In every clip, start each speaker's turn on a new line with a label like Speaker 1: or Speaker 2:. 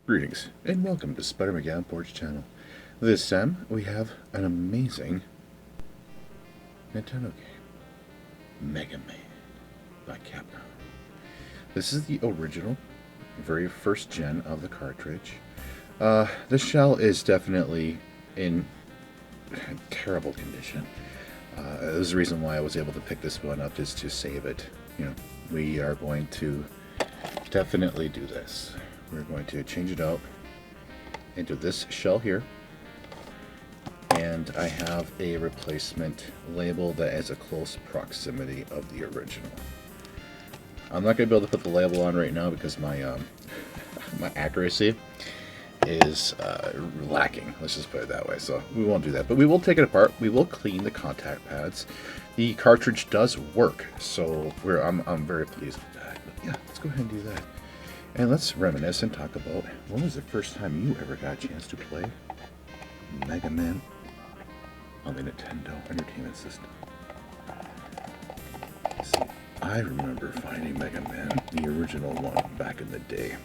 Speaker 1: Greetings, and welcome to Spider Megaman Porch Channel. This time, we have an amazing Nintendo game, Megaman by Capcom. This is the original, very first gen of the cartridge. The shell is definitely in terrible condition. There's a reason why I was able to pick this one up, is to save it. We are going to definitely do this. We're going to change it out into this shell here, and I have a replacement label that is a close proximity of the original. I'm not going to be able to put the label on right now because my my accuracy is lacking, let's just put it that way, so we won't do that. But we will take it apart, we will clean the contact pads. The cartridge does work, so I'm very pleased with that. But yeah, let's go ahead and do that. And let's reminisce and talk about when was the first time you ever got a chance to play Mega Man on the Nintendo Entertainment System. See, I remember finding Mega Man, the original one, back in the day,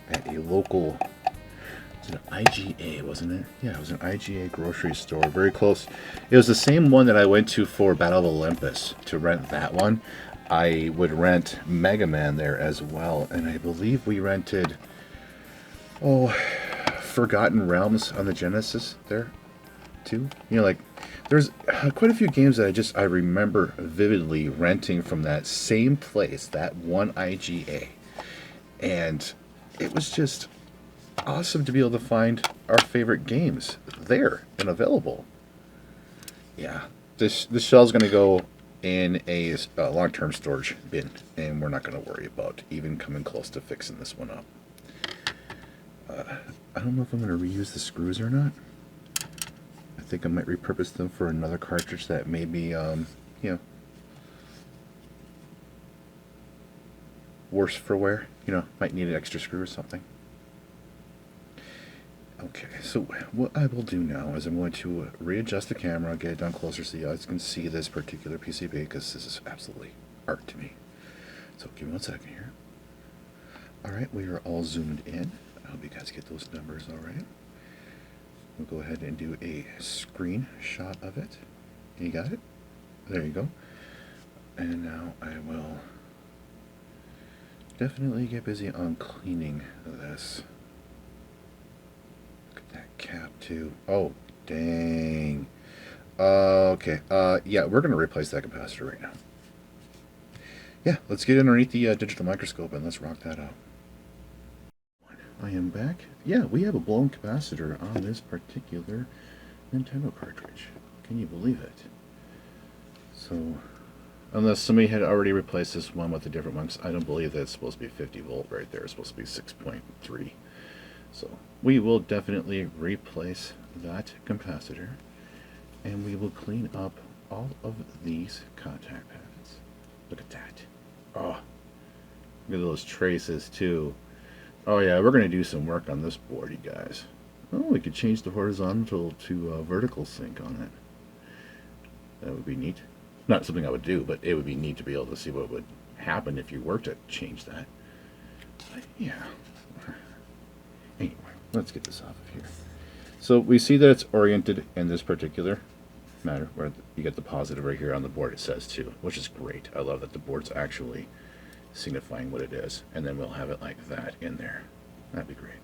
Speaker 1: at a local, was it an IGA, wasn't it? Yeah, it was an IGA grocery store, very close. It was the same one that I went to for Battle of Olympus to rent that one. I would rent Mega Man there as well, and I believe we rented, Forgotten Realms on the Genesis there too. Like, there's quite a few games that I remember vividly renting from that same place, that one IGA, and it was just awesome to be able to find our favorite games there and available. Yeah, this shell's going to go in a long-term storage bin, and we're not going to worry about even coming close to fixing this one up. I don't know if I'm going to reuse the screws or not. I think I might repurpose them for another cartridge that may be, worse for wear. Might need an extra screw or something. Okay, so what I will do now is I'm going to readjust the camera, get it down closer so you guys can see this particular PCB, because this is absolutely art to me. So give me 1 second here. Alright, we are all zoomed in. I hope you guys get those numbers alright. We'll go ahead and do a screen shot of it. You got it? There you go. And now I will definitely get busy on cleaning this. That cap too. Oh, dang. Okay. Yeah, we're gonna replace that capacitor right now. Yeah, let's get underneath the digital microscope and let's rock that out. I am back. Yeah, we have a blown capacitor on this particular Nintendo cartridge. Can you believe it? So, unless somebody had already replaced this one with a different one, 'cause I don't believe that it's supposed to be 50 volt right there. It's supposed to be 6.3. So we will definitely replace that capacitor, and we will clean up all of these contact pads. Look at that. Oh, look at those traces too. Oh yeah, we're going to do some work on this board, you guys. Oh, we could change the horizontal to vertical sync on it. That would be neat. Not something I would do, but it would be neat to be able to see what would happen if you were to change that. But yeah. Anyway, let's get this off of here. So we see that it's oriented in this particular matter, where you get the positive right here on the board, it says too, which is great. I love that the board's actually signifying what it is, and then we'll have it like that in there. That'd be great.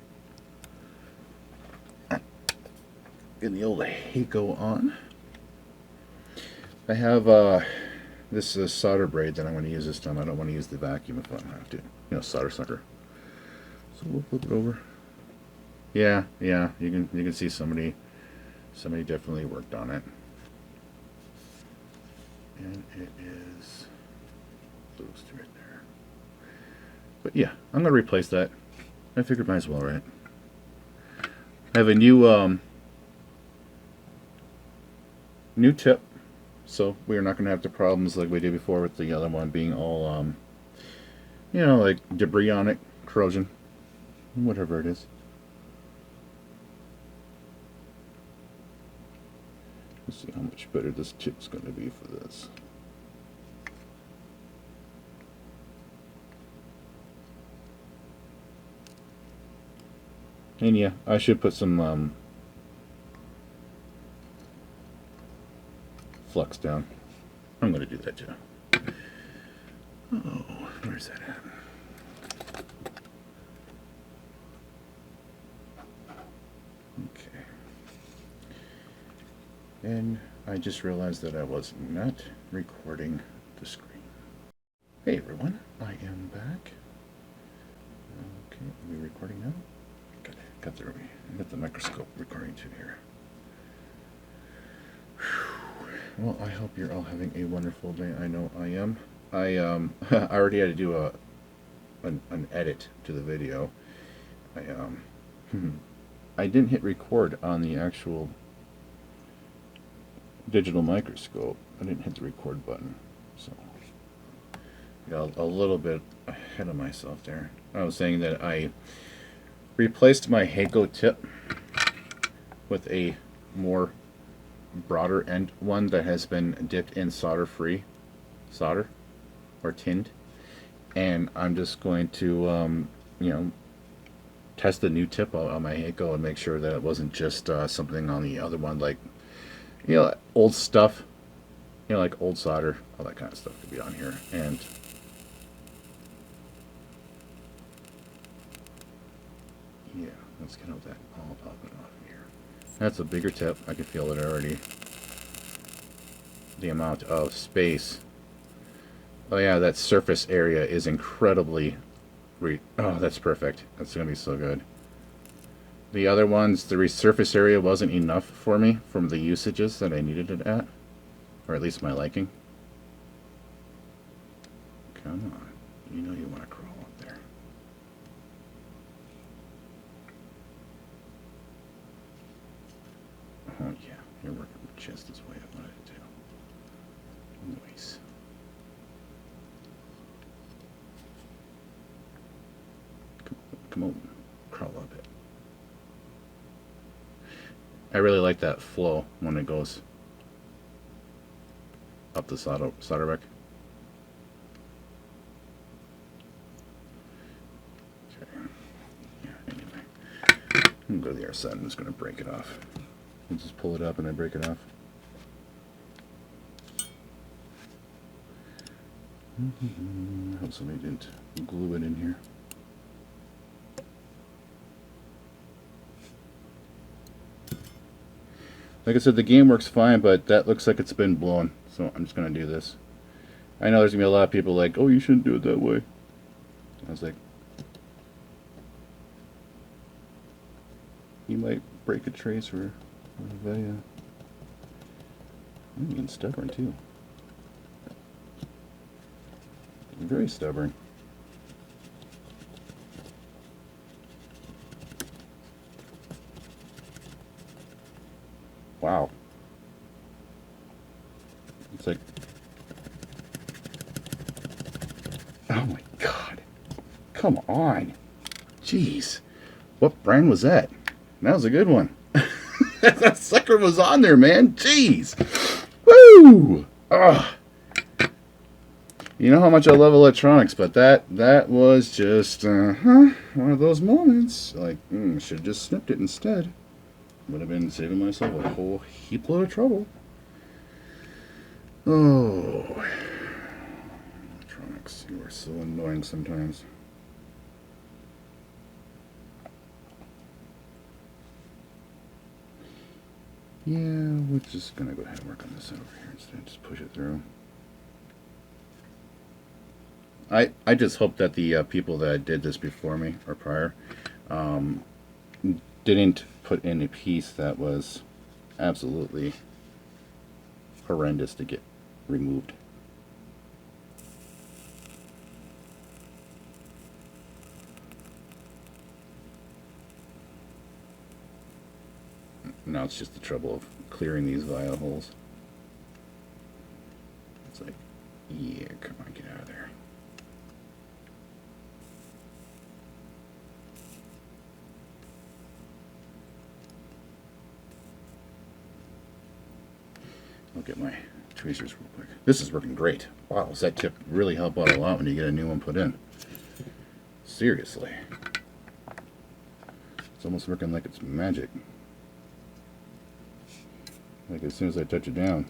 Speaker 1: Getting the old Heiko on. I have this solder braid that I'm going to use this time. I don't want to use the vacuum if I don't have to. Solder sucker. So we'll flip it over. Yeah, you can see somebody definitely worked on it. And it is close to right there. But yeah, I'm gonna replace that. I figured might as well, right? I have a new new tip, so we are not gonna have the problems like we did before with the other one being all like debris on it, corrosion, whatever it is. Let's see how much better this tip's going to be for this. And yeah, I should put some flux down. I'm going to do that too. Oh, where's that at? Okay. And I just realized that I was not recording the screen. Hey everyone, I am back. Okay, are we recording now? Got the microscope recording too here. Whew. Well, I hope you're all having a wonderful day. I know I am. I I already had to do an edit to the video. I didn't hit record on the actual digital microscope. I didn't hit the record button, so got a little bit ahead of myself there. I was saying that I replaced my Heiko tip with a more broader end one that has been dipped in solder or tinned, and I'm just going to test the new tip on my Heiko and make sure that it wasn't just something on the other one, like old stuff, like old solder, all that kind of stuff could be on here. And yeah, let's get all that all popping off here. That's a bigger tip. I can feel it already. The amount of space. Oh yeah, that surface area is incredibly. Oh, that's perfect. That's gonna be so good. The other ones, the resurface area wasn't enough for me from the usages that I needed it at, or at least my liking. Come on, you know you want to crawl up there. Oh yeah, you're working just as way I wanted it to. Nice. Come on, crawl up it. I really like that flow when it goes up the solder rack. Okay. Yeah, anyway. I'm going to go to the other side. I'm just going to break it off. I just pull it up and I break it off. I hope somebody didn't glue it in here. Like I said, the game works fine, but that looks like it's been blown. So I'm just going to do this. I know there's going to be a lot of people like, oh, you shouldn't do it that way. I was like, you might break a trace or a via. I'm getting stubborn too. I'm very stubborn. Wow. It's like, oh my God. Come on. Jeez. What brand was that? That was a good one. That sucker was on there, man. Jeez. Woo! Ugh. You know how much I love electronics, but that was just one of those moments. Like, should have just snipped it instead. Would have been saving myself a whole heap load of trouble. Oh, electronics, you are so annoying sometimes. Yeah, we're just gonna go ahead and work on this over here instead. Just push it through. I just hope that the people that did this before me or prior didn't put in a piece that was absolutely horrendous to get removed. Now it's just the trouble of clearing these via holes. It's like, yeah, come on, get out of there. I'll get my tracers real quick. This is working great. Wow, does that tip really help out a lot when you get a new one put in? Seriously. It's almost working like it's magic. Like as soon as I touch it down.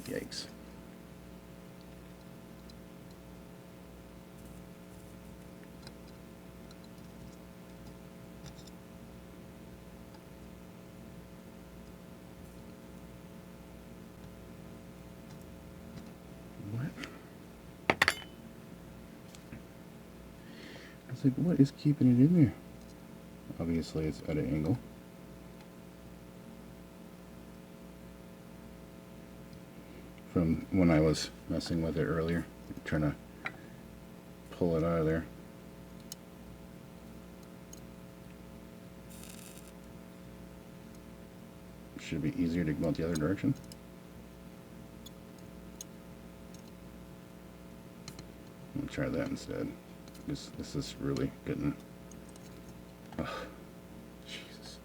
Speaker 1: Yikes. Like, what is keeping it in there? Obviously, it's at an angle. From when I was messing with it earlier, trying to pull it out of there. Should be easier to go out the other direction. I'll try that instead. This is really getting. Oh, Jesus.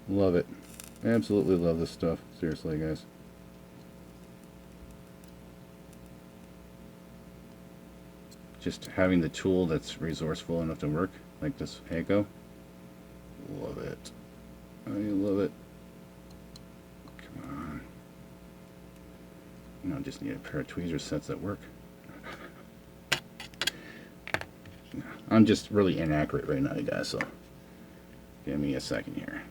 Speaker 1: Love it. Absolutely love this stuff. Seriously, guys. Just having the tool that's resourceful enough to work, like this Hako. Love it. I love it. Come on. I just need a pair of tweezer sets that work. I'm just really inaccurate right now, you guys, so give me a second here.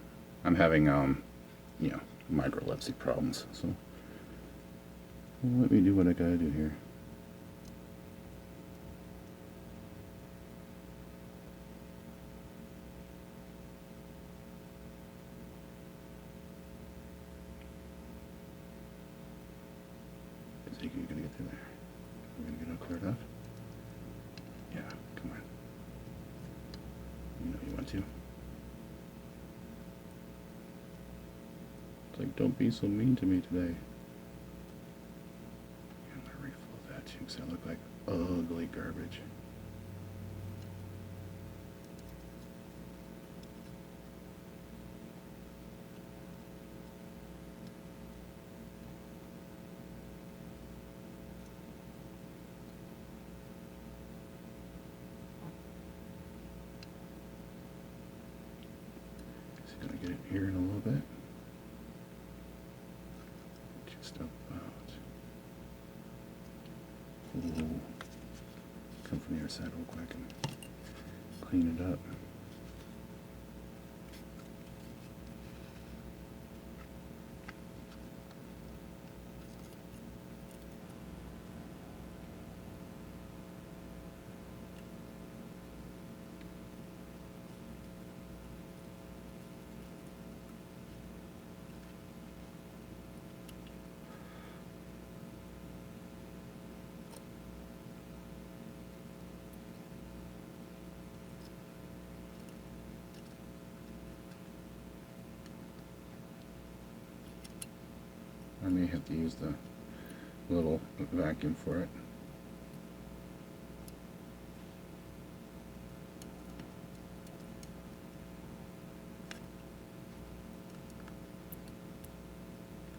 Speaker 1: I'm having, you know, microlepsy problems, so let me do what I gotta do here. Is he gonna get through there? We're gonna get it all cleared up? Yeah, come on. You know you want to. It's like, don't be so mean to me today. I'm gonna refill that too, because I look like ugly garbage. Just gonna get it here in a little bit. Just about. Ooh. Come from the other side real quick and clean it up. I may have to use the little vacuum for it.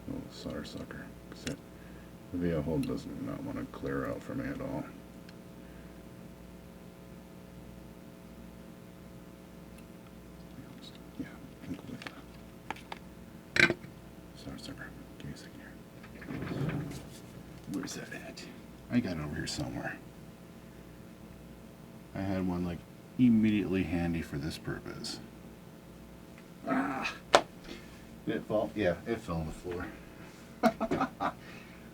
Speaker 1: Little solder sucker. The VO hole does not want to clear out for me at all. Yeah, include that. Solder sucker. Give me a second here. Where's that at? I got it over here somewhere. I had one like immediately handy for this purpose. Ah! Did it fall? Yeah, it fell on the floor.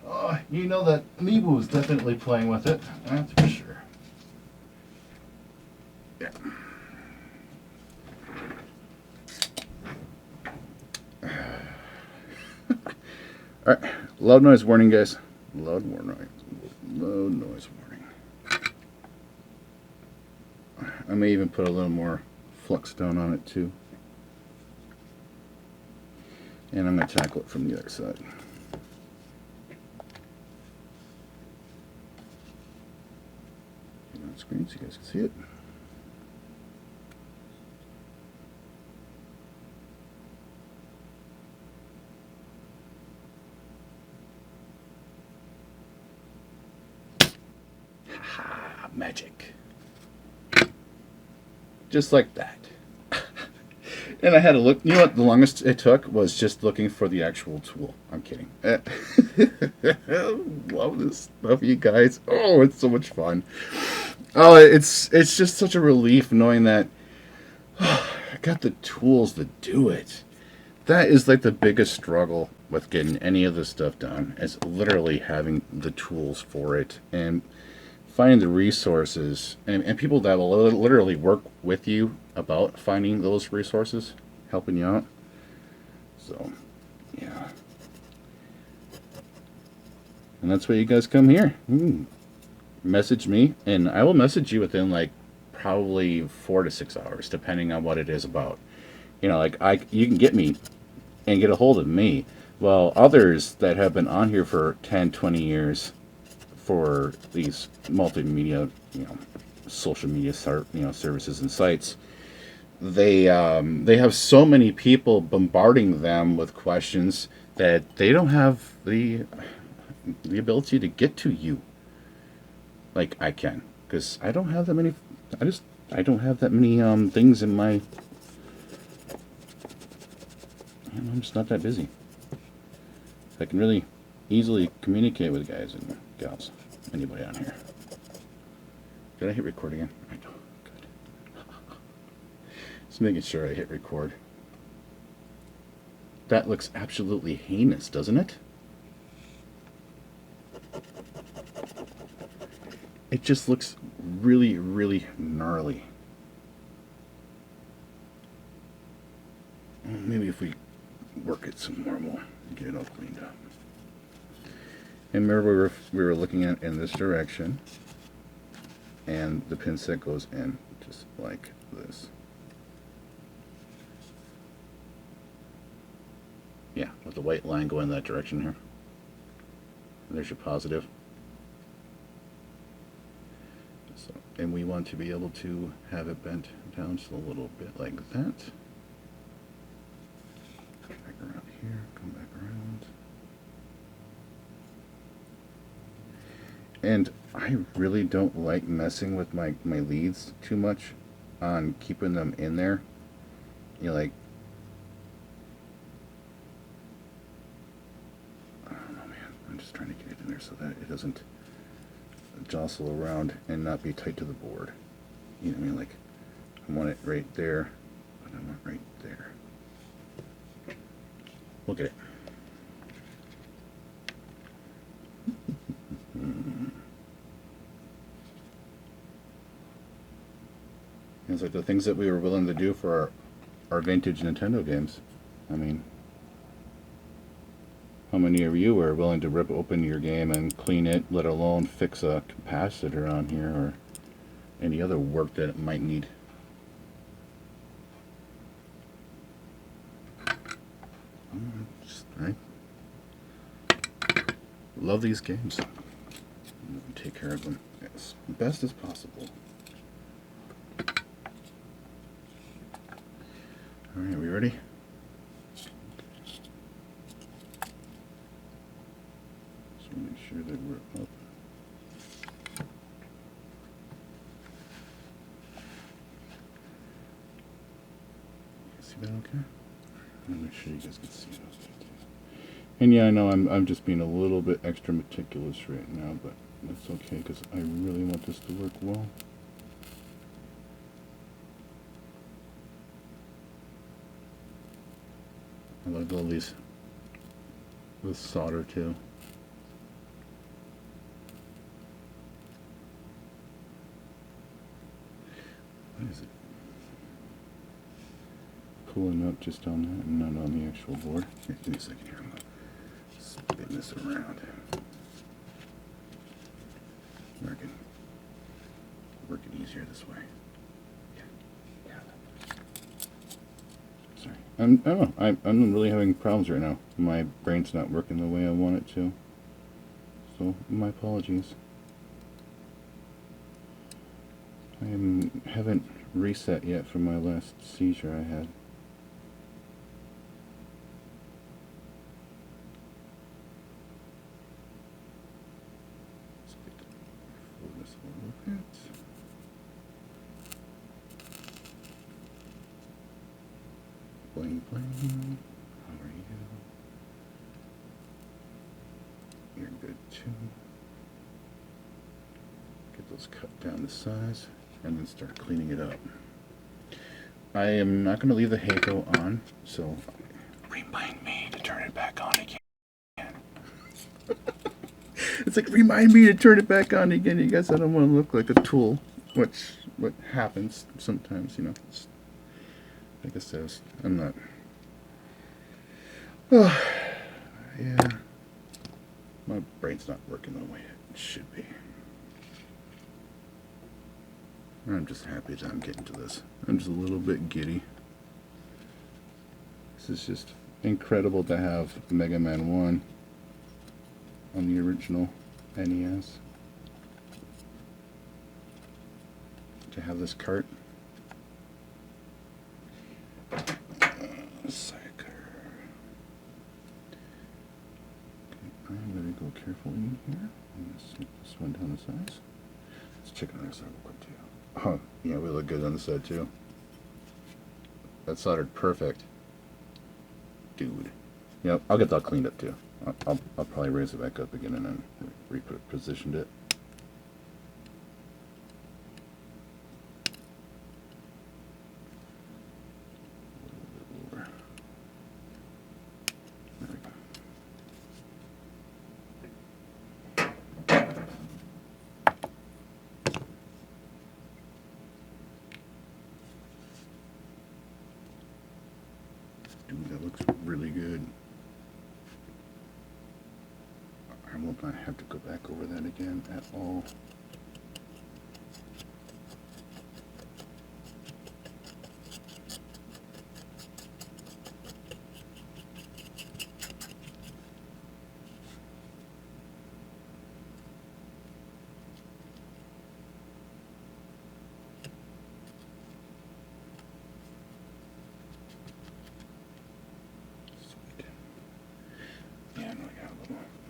Speaker 1: Oh, you know that Amiibo was definitely playing with it. That's for sure. Yeah. All right, loud noise warning, guys. Loud noise warning. I may even put a little more flux stone on it too. And I'm going to tackle it from the other side. Get it on screen so you guys can see it. magic. Just like that. And I had to look. You know what? The longest it took was just looking for the actual tool. I'm kidding. Love this stuff, you guys. Oh, it's so much fun. Oh, it's just such a relief knowing that I got the tools to do it. That is like the biggest struggle with getting any of this stuff done, is literally having the tools for it and finding the resources and people that will literally work with you about finding those resources, helping you out. So, yeah. And that's why you guys come here. Message me, and I will message you within like probably 4 to 6 hours, depending on what it is about. You know, like you can get me and get a hold of me. Well, others that have been on here for 10, 20 years for these multimedia, social media, services and sites, they have so many people bombarding them with questions that they don't have the ability to get to you like I can, because I don't have that many. I don't have that many things in my. I'm just not that busy. I can really easily communicate with guys and gals. Anybody on here? Did I hit record again? I don't. Good. Just making sure I hit record. That looks absolutely heinous, doesn't it? It just looks really, really gnarly. Well, maybe if we work it some more, we'll get it all cleaned up. And remember, we were looking at in this direction, and the pin set goes in just like this. Yeah, with the white line going that direction here. There's your positive. So, and we want to be able to have it bent down just a little bit like that. Come back around here, come back around. And I really don't like messing with my leads too much on keeping them in there. You know, like, I don't know, man. I'm just trying to get it in there so that it doesn't jostle around and not be tight to the board. You know what I mean? Like, I want it right there, but I want it right there. Look at it. It's like the things that we were willing to do for our vintage Nintendo games. I mean, how many of you are willing to rip open your game and clean it, let alone fix a capacitor on here or any other work that it might need? Right? Love these games. Take care of them as best as possible. Alright, we ready? Just make sure that we're up. See that okay? I'll make sure you guys can see those too. And yeah, I know I'm just being a little bit extra meticulous right now, but that's okay because I really want this to work well. I like all these with solder too. What is it? Pulling up just on that and not on the actual board. Here, give me a second here. I'm gonna spin this around. Working easier this way. Yeah. Sorry. I don't know. I'm really having problems right now. My brain's not working the way I want it to. So, my apologies. I haven't reset yet from my last seizure I had. Let's get this one. bit. Bling bling. How are you? You're good too. Get those cut down to size and then start cleaning it up. I am not going to leave the Hako on, so remind me to turn it back on again. It's like, remind me to turn it back on again. You guys, I don't want to look like a tool, which what happens sometimes, you know. It's, like I said, I'm not. Oh, yeah. My brain's not working the way it should be. I'm just happy that I'm getting to this. I'm just a little bit giddy. This is just incredible to have Mega Man 1 on the original NES. To have this cart. I'm going to go carefully in here. I'm going to snip this one down the size. Let's check on the other side real quick too. Oh, yeah, we look good on the side too. That's soldered perfect. Dude. Yep, I'll get that cleaned up too. I'll probably raise it back up again and then repositioned it. Dude, that looks really good. I will not have to go back over that again at all.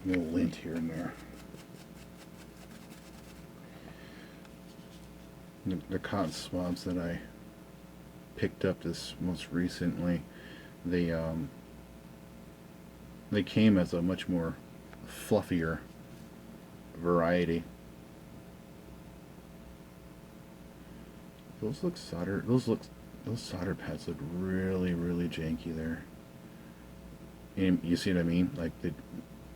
Speaker 1: Little lint here and there. The cotton swabs that I picked up this most recently, they came as a much more fluffier variety. Those look soldered. Those solder pads look really, really janky there. And you see what I mean? Like they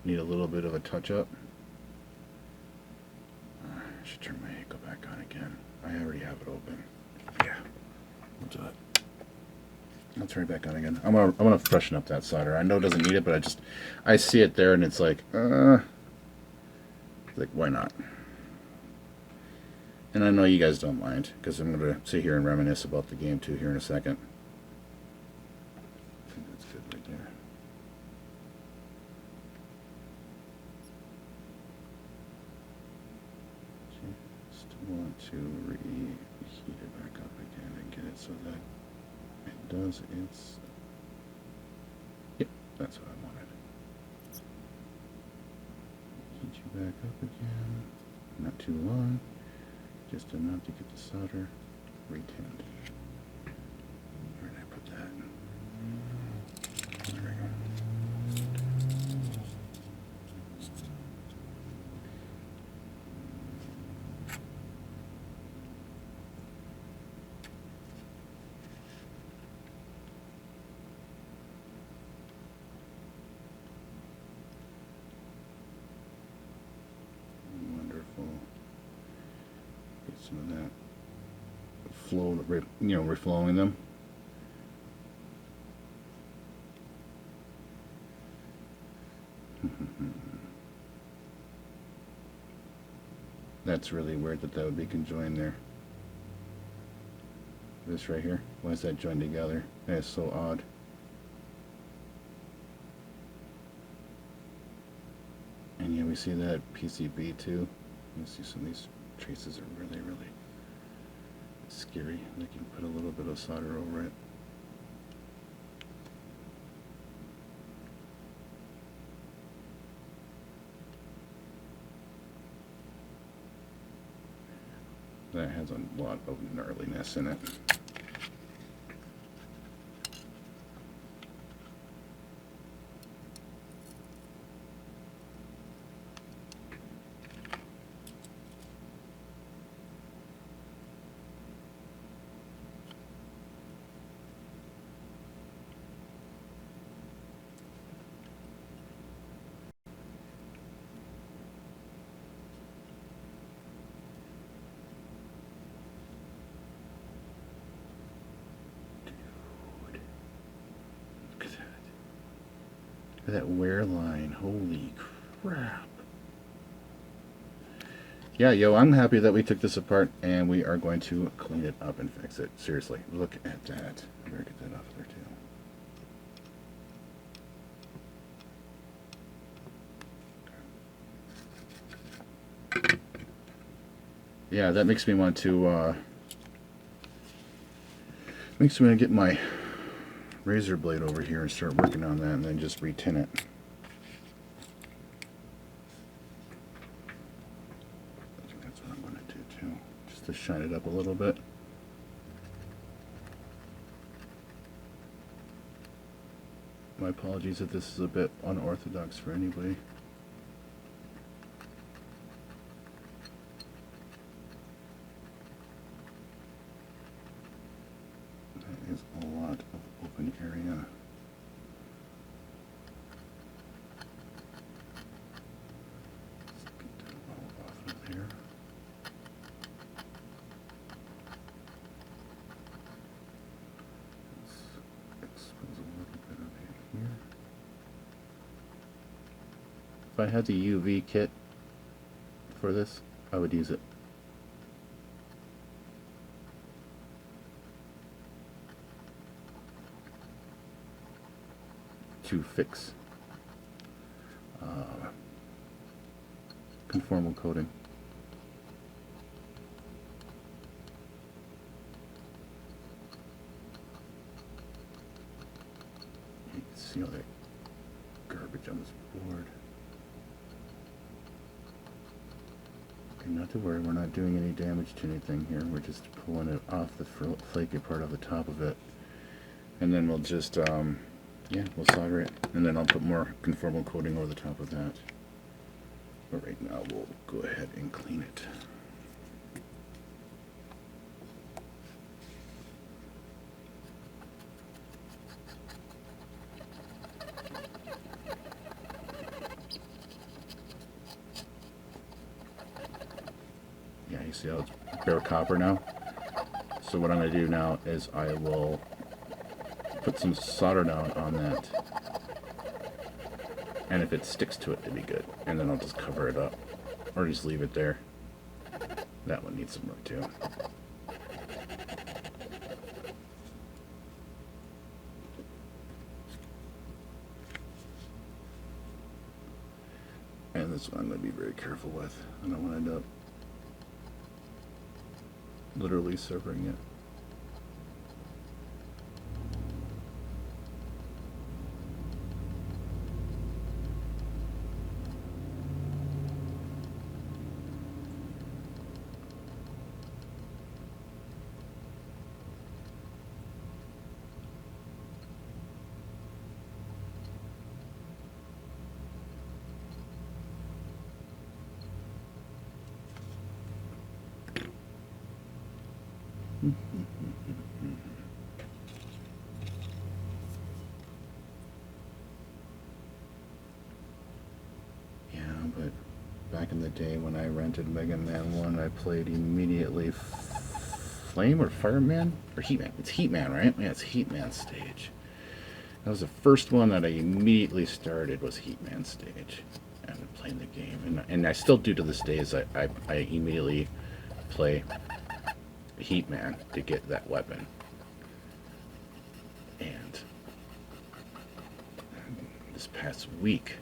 Speaker 1: need a little bit of a touch up. I should turn my Hako back on again. I already have it open. Yeah, we'll do it. I'll turn it back on again. I'm gonna freshen up that solder. I know it doesn't need it, but I see it there and it's like why not? And I know you guys don't mind because I'm gonna sit here and reminisce about the game too here in a second. I think that's good right there. Want to reheat it back up again and get it so that it does its. Yep, that's what I wanted. Heat you back up again. Not too long, just enough to get the solder retained. Where did I put that? There we go. Some of that flow, reflowing them. That's really weird that would be conjoined there. This right here, why is that joined together? That is so odd. And yeah, we see that PCB too. You see some of these traces are really, really scary. They can put a little bit of solder over it. That has a lot of gnarliness in it. That wear line, holy crap. Yeah, yo, I'm happy that we took this apart and we are going to clean it up and fix it. Seriously, look at that. I better get that off there too. Yeah, that makes me want to get my razor blade over here and start working on that and then just retin it. I think that's what I'm going to do too, just to shine it up a little bit. My apologies if this is a bit unorthodox for anybody. That is a lot of open area. Let's get that all off of there. Let's expose a little bit of it here. If I had the UV kit for this, I would use it. To fix conformal coating. You can see all that garbage on this board. Okay, not to worry, we're not doing any damage to anything here. We're just pulling it off the flaky part of the top of it. And then we'll just yeah, we'll solder it, and then I'll put more conformal coating over the top of that. But right now, we'll go ahead and clean it. Yeah, you see how it's bare copper now? So what I'm going to do now is I will put some solder down on that, and if it sticks to it, it'll be good, and then I'll just cover it up or just leave it there. That one needs some work too. And this one I'm going to be very careful with. I don't want to end up literally severing it. Yeah, but back in the day when I rented Megaman 1, I played immediately Flame or Fireman? Or Heatman. It's Heatman, right? Yeah, it's Heatman stage. That was the first one that I immediately started, was Heatman stage. And playing the game. And I still do to this day, is I immediately play Heatman to get that weapon. And this past week,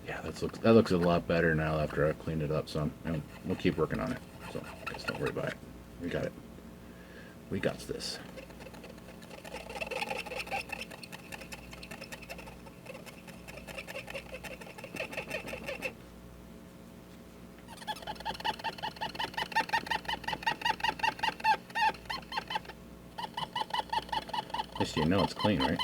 Speaker 1: yeah, that looks a lot better now after I've cleaned it up some, and we'll keep working on it. So just don't worry about it. We got it. We got this. At least you know it's clean, right?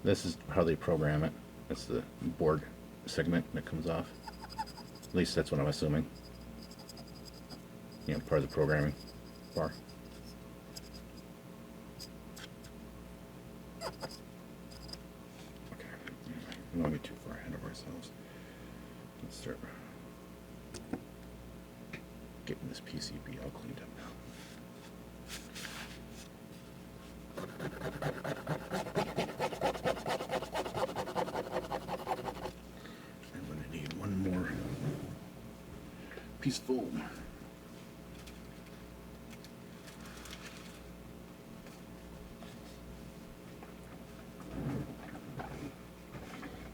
Speaker 1: This is how they program it. That's the board segment that comes off. At least that's what I'm assuming. You know, part of the programming bar. Okay, we don't get too far ahead of ourselves. Let's start getting this PCB all cleaned up now. Piece of foam.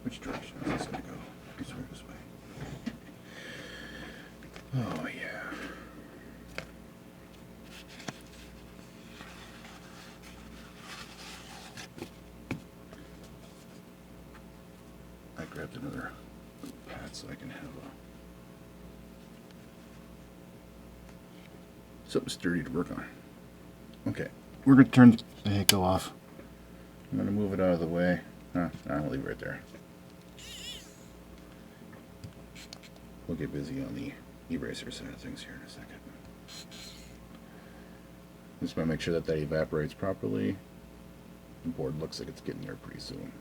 Speaker 1: Which direction is this going to go? This way, this way. Oh, yeah. I grabbed another pad so I can have something sturdy to work on. Okay, we're going to turn the Heiko off. I'm going to move it out of the way. I'll leave it right there. We'll get busy on the eraser side of things here in a second. Just want to make sure that evaporates properly. The board looks like it's getting there pretty soon.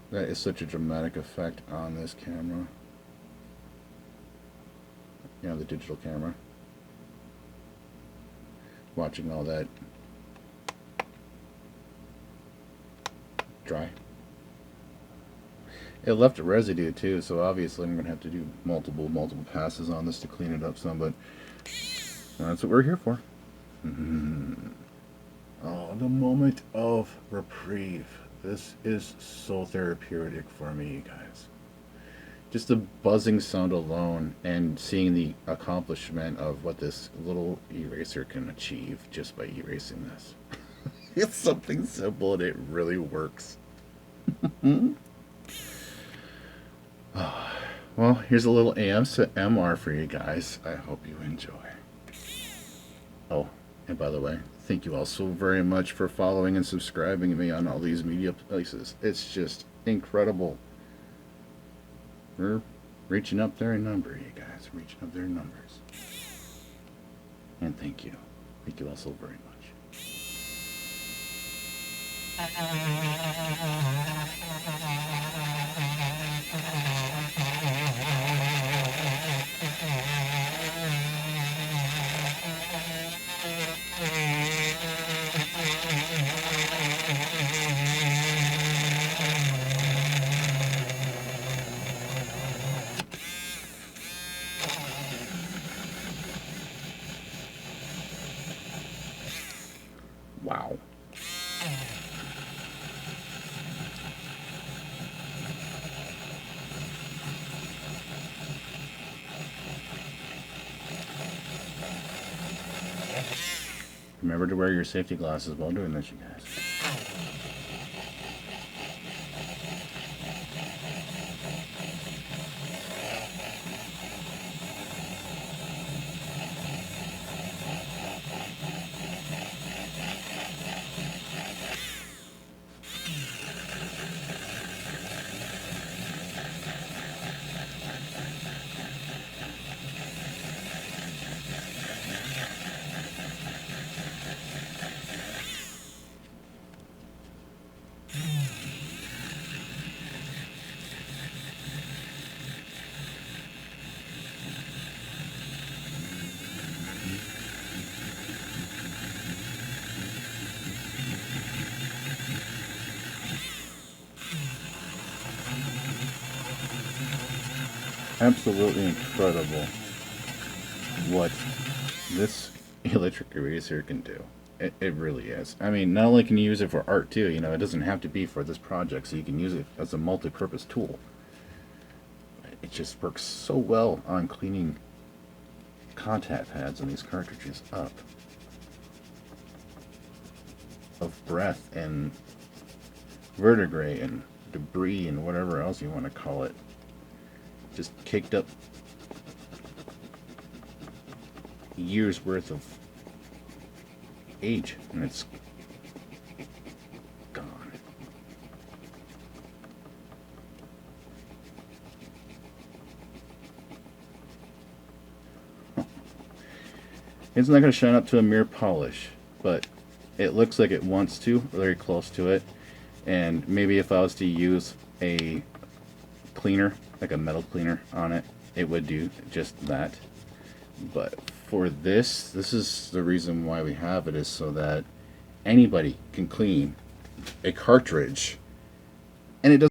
Speaker 1: That is such a dramatic effect on this camera. You know, the digital camera. Watching all that dry. It left a residue too, so obviously I'm going to have to do multiple passes on this to clean it up some, but that's what we're here for. Oh, the moment of reprieve. This is so therapeutic for me, you guys. Just the buzzing sound alone and seeing the accomplishment of what this little eraser can achieve just by erasing this. It's something simple and it really works. Well, here's a little ASMR for you guys. I hope you enjoy. Oh, and by the way, thank you all so very much for following and subscribing me on all these media places. It's just incredible. We're reaching up there in number, you guys. Reaching up there in numbers. And thank you. Thank you all so very much. Wow. Remember to wear your safety glasses while doing this, you guys. Absolutely incredible what this electric eraser can do. It really is. I mean, not only can you use it for art too, you know, it doesn't have to be for this project, so you can use it as a multi-purpose tool. It just works so well on cleaning contact pads on these cartridges up of breath and vertebrae and debris and whatever else you want to call it. Just caked up years worth of age, and it's gone. It's not going to shine up to a mere polish, but it looks like it wants to, very close to it. And maybe if I was to use a cleaner, like a metal cleaner on it, it would do just that. But for this is the reason why we have it, is so that anybody can clean a cartridge, and it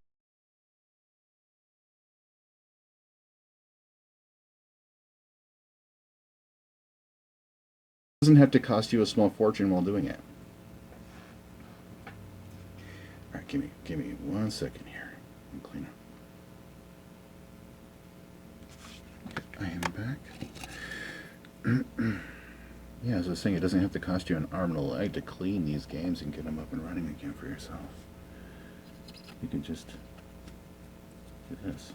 Speaker 1: doesn't have to cost you a small fortune while doing it. All right, give me 1 second here. And clean up. I am back. Yeah, as I was saying, it doesn't have to cost you an arm and a leg to clean these games and get them up and running again for yourself. You can just do this.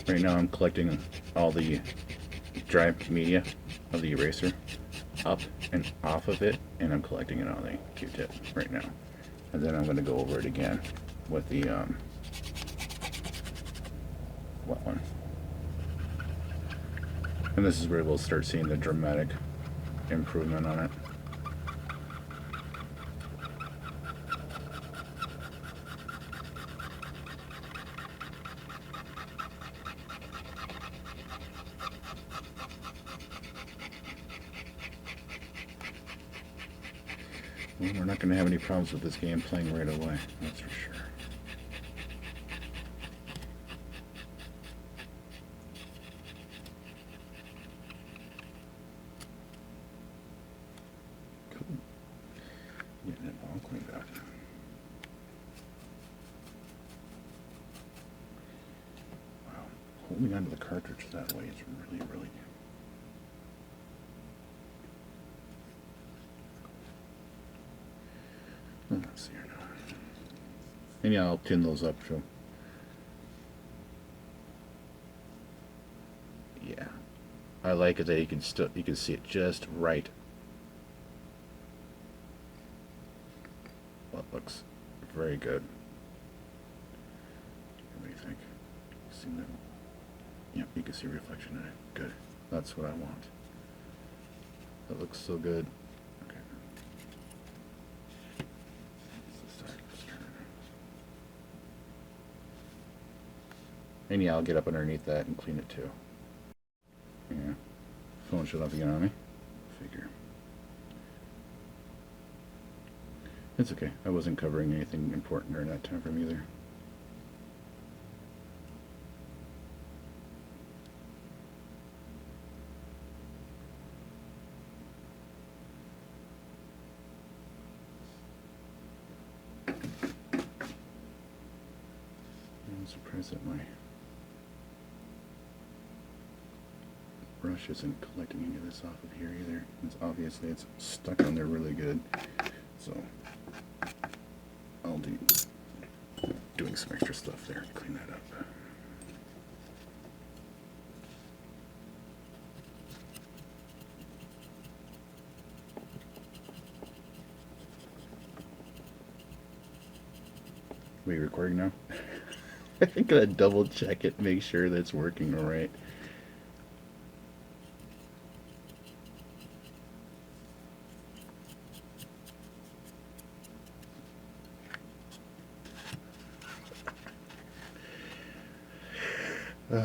Speaker 1: Right now I'm collecting all the dry media of the eraser up and off of it, and I'm collecting it on the Q-tip right now. And then I'm going to go over it again with the wet one. And this is where we'll start seeing the dramatic improvement on it. Well, we're not going to have any problems with this game playing right away, that's for sure. Cool. Getting it all cleaned up. Wow, holding onto the cartridge that way is really, really good. Let's see here now. And yeah, I'll pin those up too. Yeah, I like it that you can see it just right. Well, it looks very good. What do you think? See that? Yeah, you can see reflection in it. Good. That's what I want. That looks so good. And yeah, I'll get up underneath that and clean it too. Yeah. Phone shut off again on me. Figure. It's okay. I wasn't covering anything important during that time frame either. I'm surprised that my brush isn't collecting any of this off of here either. Obviously it's stuck on there really good, so I'll be doing some extra stuff there to clean that up. Are you recording now? I gotta double check it, make sure that it's working all right. All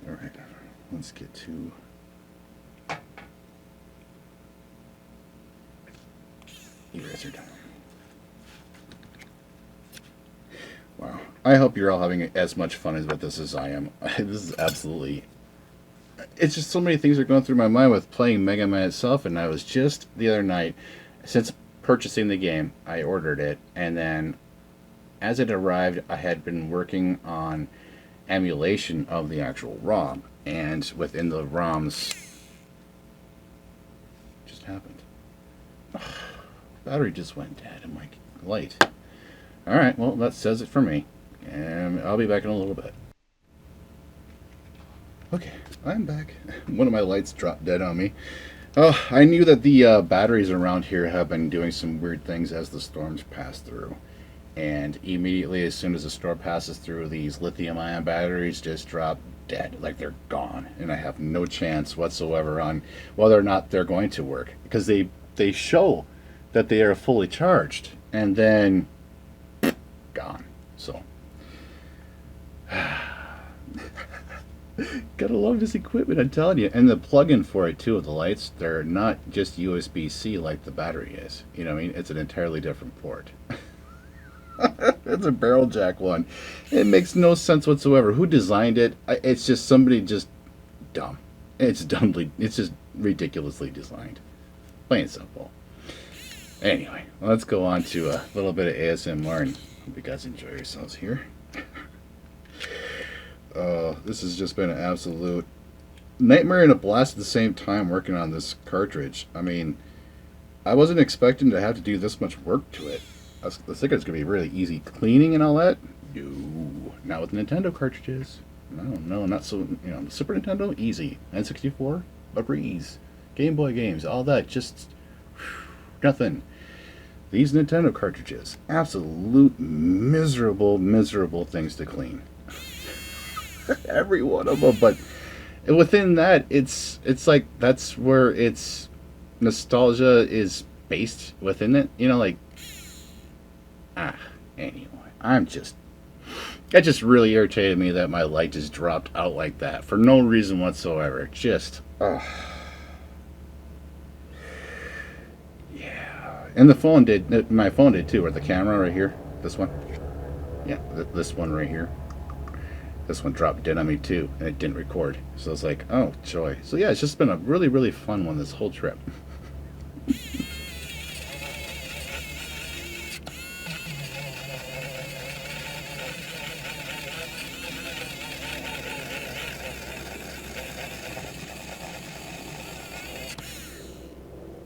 Speaker 1: right, let's get to eraser time. Wow, I hope you're all having as much fun with this as I am. This is absolutely... It's just so many things are going through my mind with playing Mega Man itself, and I was just the other night, since purchasing the game, I ordered it, and then as it arrived, I had been working on emulation of the actual ROM, and within the ROMs... just happened. Battery just went dead in my light. Alright, well, that says it for me. And I'll be back in a little bit. Okay, I'm back. One of my lights dropped dead on me. Oh, I knew that the batteries around here have been doing some weird things as the storms pass through. And immediately, as soon as the storm passes through, these lithium-ion batteries just drop dead. Like they're gone. And I have no chance whatsoever on whether or not they're going to work. Because they show that they are fully charged. And then... gone. So... gotta love this equipment, I'm telling you. And the plug-in for it too, of the lights, they're not just USB-C like the battery is. You know what I mean? It's an entirely different port. It's a barrel jack one. It makes no sense whatsoever. Who designed it? It's just somebody just dumb. It's just ridiculously designed. Plain and simple. Anyway, let's go on to a little bit of ASMR and hope you guys enjoy yourselves here. This has just been an absolute nightmare and a blast at the same time working on this cartridge. I mean, I wasn't expecting to have to do this much work to it. I was thinking it's going to be really easy cleaning and all that. No. Not with Nintendo cartridges. No, not so, Super Nintendo, easy. N64, a breeze. Game Boy games, all that, just nothing. These Nintendo cartridges, absolute miserable things to clean. Every one of them, but within that, it's like that's where its nostalgia is based within it. Anyway, that just really irritated me that my light just dropped out like that for no reason whatsoever. Just, yeah. And the phone did, my phone did too, or the camera right here, this one. Yeah, this one right here. This one dropped dead on me too, and it didn't record. So it's like, oh, joy. So yeah, it's just been a really fun one this whole trip.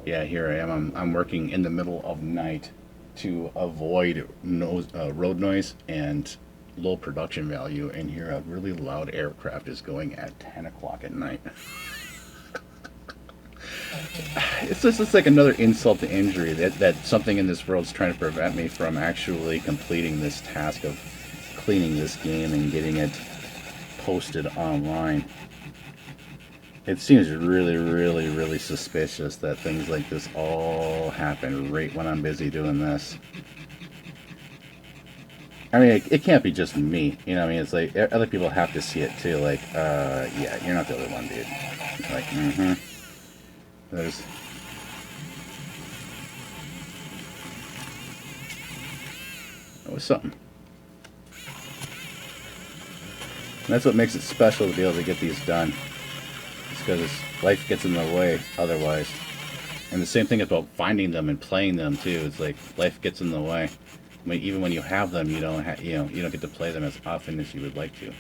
Speaker 1: Yeah, here I am. I'm working in the middle of night to avoid road noise and low production value, and here a really loud aircraft is going at 10 o'clock at night. It's just like another insult to injury that something in this world is trying to prevent me from actually completing this task of cleaning this game and getting it posted online. It seems really suspicious that things like this all happen right when I'm busy doing this. I mean, it can't be just me, it's like, other people have to see it too, like, yeah, you're not the only one, dude. Like, There's... That was something. And that's what makes it special to be able to get these done. It's because life gets in the way otherwise. And the same thing about finding them and playing them too. It's like life gets in the way. I mean, even when you have them, you don't get to play them as often as you would like to.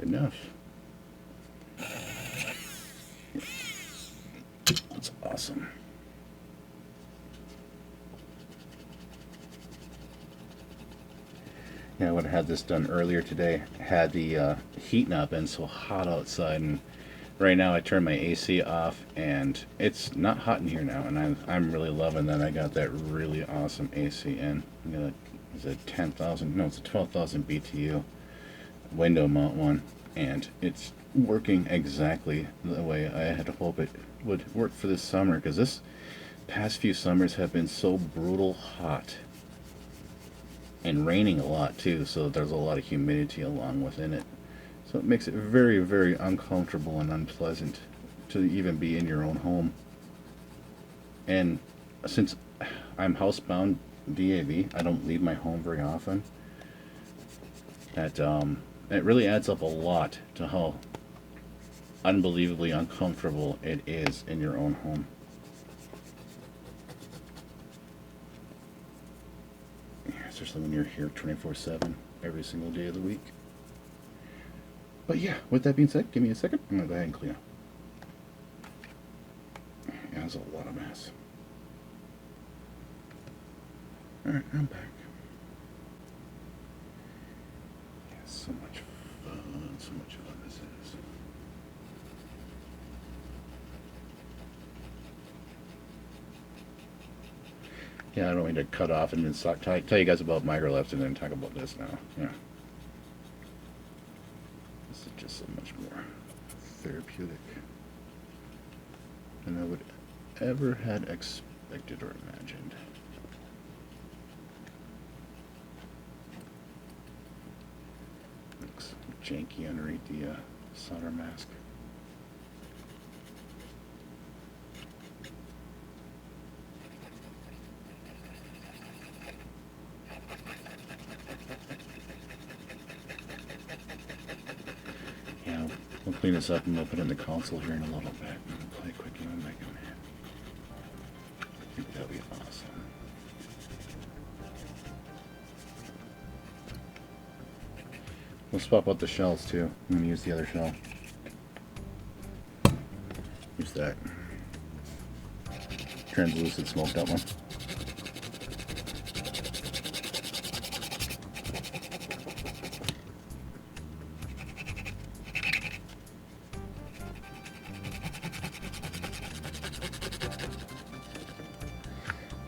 Speaker 1: Enough. That's awesome. Yeah, I would have had this done earlier today. Had the heat not been so hot outside, and right now I turned my AC off, and it's not hot in here now, and I'm really loving that I got that really awesome AC in. It's a 10,000, no, it's a 12,000 BTU. window mount one, and it's working exactly the way I had hoped it would work for this summer, because this past few summers have been so brutal hot and raining a lot too, so there's a lot of humidity along within it, so it makes it very, very uncomfortable and unpleasant to even be in your own home. And since I'm housebound DAV, I don't leave my home very often. That it really adds up a lot to how unbelievably uncomfortable it is in your own home. Especially when you're here 24/7 every single day of the week. But yeah, with that being said, give me a second. I'm gonna go ahead and clean up. Yeah, there's a lot of mess. Alright, I'm back. Yeah, so much fun, so much fun this is. Yeah, I don't mean to cut off and then tell you guys about microlefts and then talk about this now. Yeah. This is just so much more therapeutic than I would ever had expected or imagined. Looks janky underneath the solder mask. Yeah, we'll clean this up and we'll put it in the console here in a little bit. We'll play a quick game of Megaman. I think that'll be awesome. We'll swap out the shells too. I'm going to use the other shell. Use that translucent smoked out one.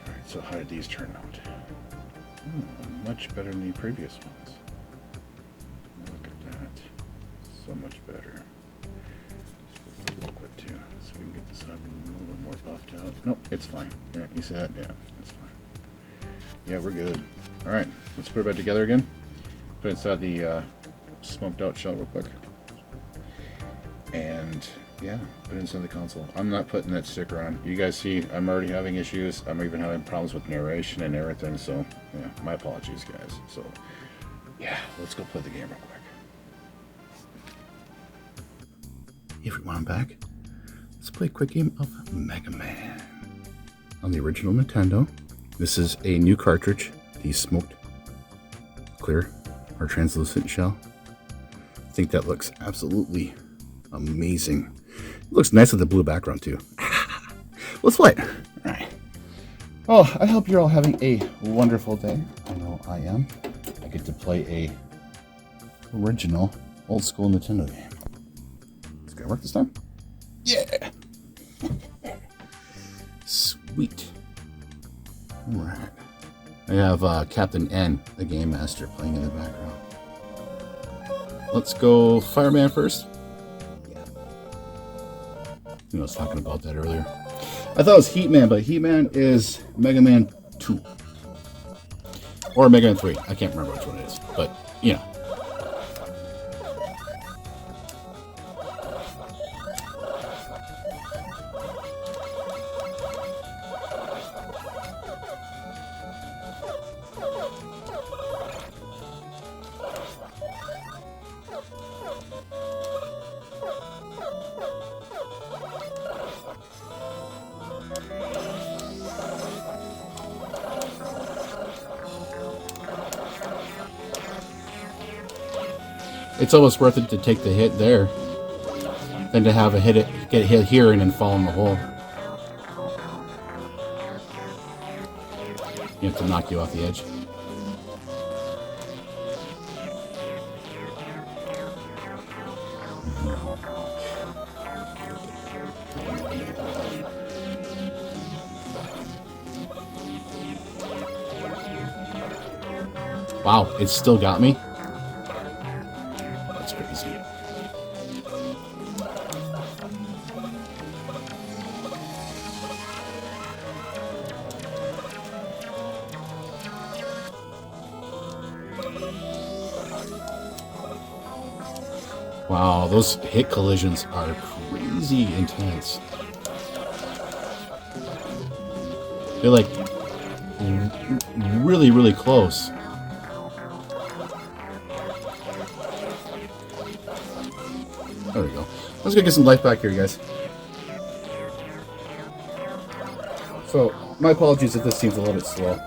Speaker 1: Alright, so how did these turn out? Much better than the previous ones. Look at that. So much better. Liquid too, so we can get this up a little bit more buffed out. Nope, it's fine. Yeah, you see that? Yeah, it's fine. Yeah, we're good. Alright, let's put it back together again. Put it inside the smoked out shell real quick. And yeah, put it inside the console. I'm not putting that sticker on. You guys see, I'm already having issues. I'm even having problems with narration and everything, so yeah, my apologies, guys. So yeah, let's go play the game real quick. Everyone, I'm back. Let's play a quick game of Megaman on the original Nintendo. This is a new cartridge, the smoked clear or translucent shell. I think that looks absolutely amazing. It looks nice with the blue background too. Let's play it. All right. Oh, I hope you're all having a wonderful day. I know I am. I get to play a original old school Nintendo game. It's gonna work this time? Yeah! Sweet. Alright. I have Captain N, the Game Master, playing in the background. Let's go Fireman first. Yeah. I was talking about that earlier. I thought it was Heatman, but Heatman is Mega Man 2. Or Mega Man 3. I can't remember which one it is. But, you know. It's almost worth it to take the hit there than to have get hit here and then fall in the hole. You have to knock you off the edge. Wow, it still got me.
Speaker 2: Wow, those hit collisions are crazy intense. They're like really, really close. There we go. Let's go get some life back here, guys. So, my apologies if this seems a little bit slow.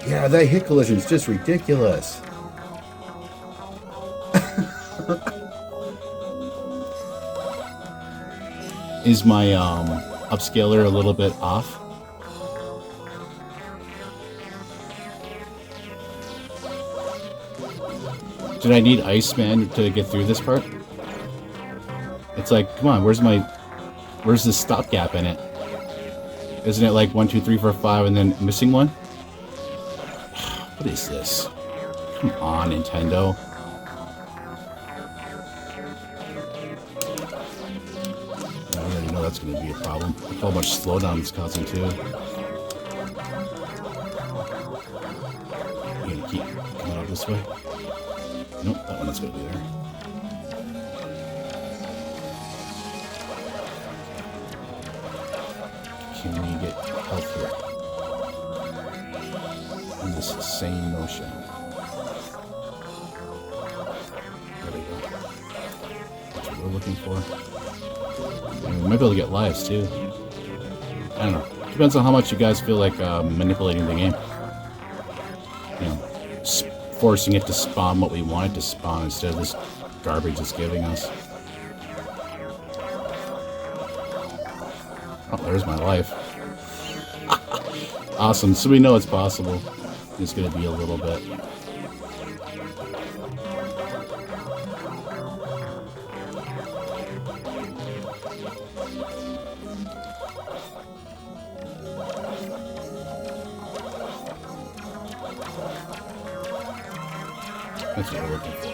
Speaker 2: Yeah, that hit collision is just ridiculous. Is my upscaler a little bit off? Did I need Iceman to get through this part? It's like, come on, where's the stopgap in it? Isn't it like 1, 2, 3, 4, 5, and then missing one? What is this? Come on, Nintendo. I already know that's going to be a problem. Look how much slowdown it's causing too. You gonna keep coming out this way? Nope, that one is going to be there. Can we get health here? In this same motion. There we go. That's what we're looking for. And we might be able to get lives too. I don't know. Depends on how much you guys feel like manipulating the game. You know, forcing it to spawn what we want it to spawn instead of this garbage it's giving us. Oh, there's my life. Awesome. So we know it's possible. It's going to be a little bit. That's what we're looking for.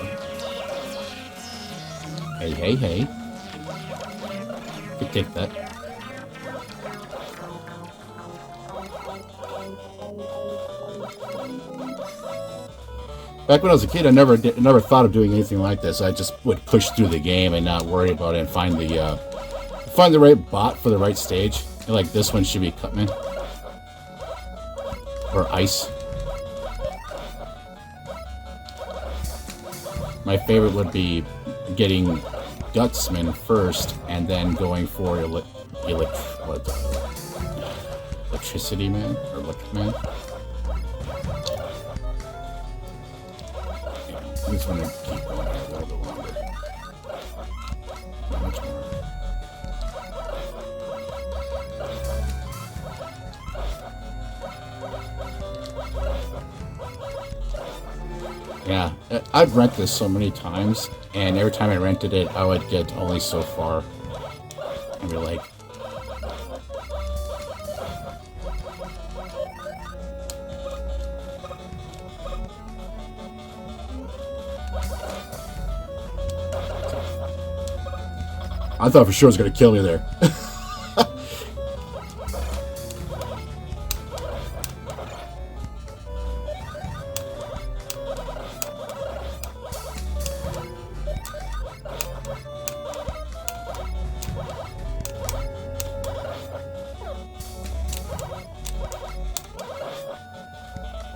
Speaker 2: Hey, hey, hey. Could take that. Back when I was a kid, I never thought of doing anything like this. I just would push through the game and not worry about it and find the right bot for the right stage. Like this one should be Cutman or Ice. My favorite would be getting Gutsman first and then going for Electricity Man or Electric Man. I just want to keep going a little bit longer. Not much more. Yeah, I've rented this so many times, and every time I rented it, I would get only so far. And be like, I thought for sure it was going to kill me there.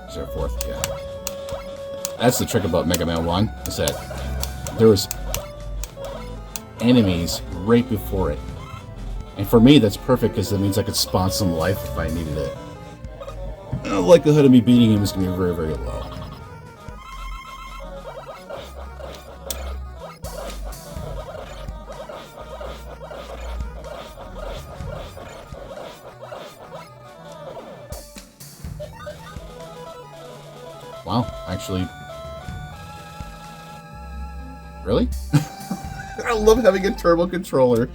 Speaker 2: Is there a fourth? Yeah. That's the trick about Mega Man 1, is that there was enemies right before it. And for me, that's perfect because that means I could spawn some life if I needed it. The likelihood of me beating him is going to be very, very low. Wow, actually... Really? I love having a turbo controller.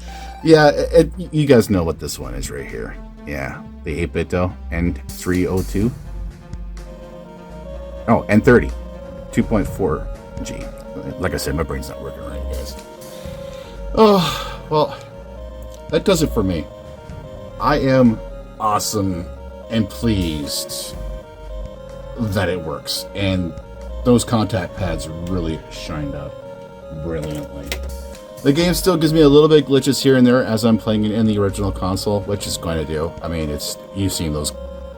Speaker 2: Yeah, you guys know what this one is right here. Yeah, the 8-bit though, N302. Oh, N30, 2.4G. Like I said, my brain's not working right, guys. Oh, well, that does it for me. I am awesome and pleased that it works, and those contact pads really shined up brilliantly. The game still gives me a little bit glitches here and there as I'm playing it in the original console, which is going to do. I mean, you've seen those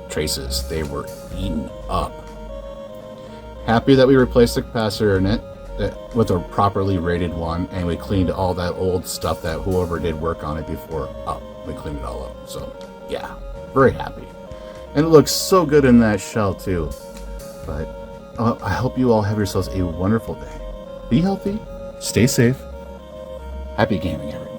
Speaker 2: traces. They were eaten up. Happy that we replaced the capacitor in it with a properly rated one, and we cleaned all that old stuff that whoever did work on it before up. We cleaned it all up. So, yeah, very happy. And it looks so good in that shell, too. But I hope you all have yourselves a wonderful day. Be healthy. Stay safe. Happy gaming, everyone.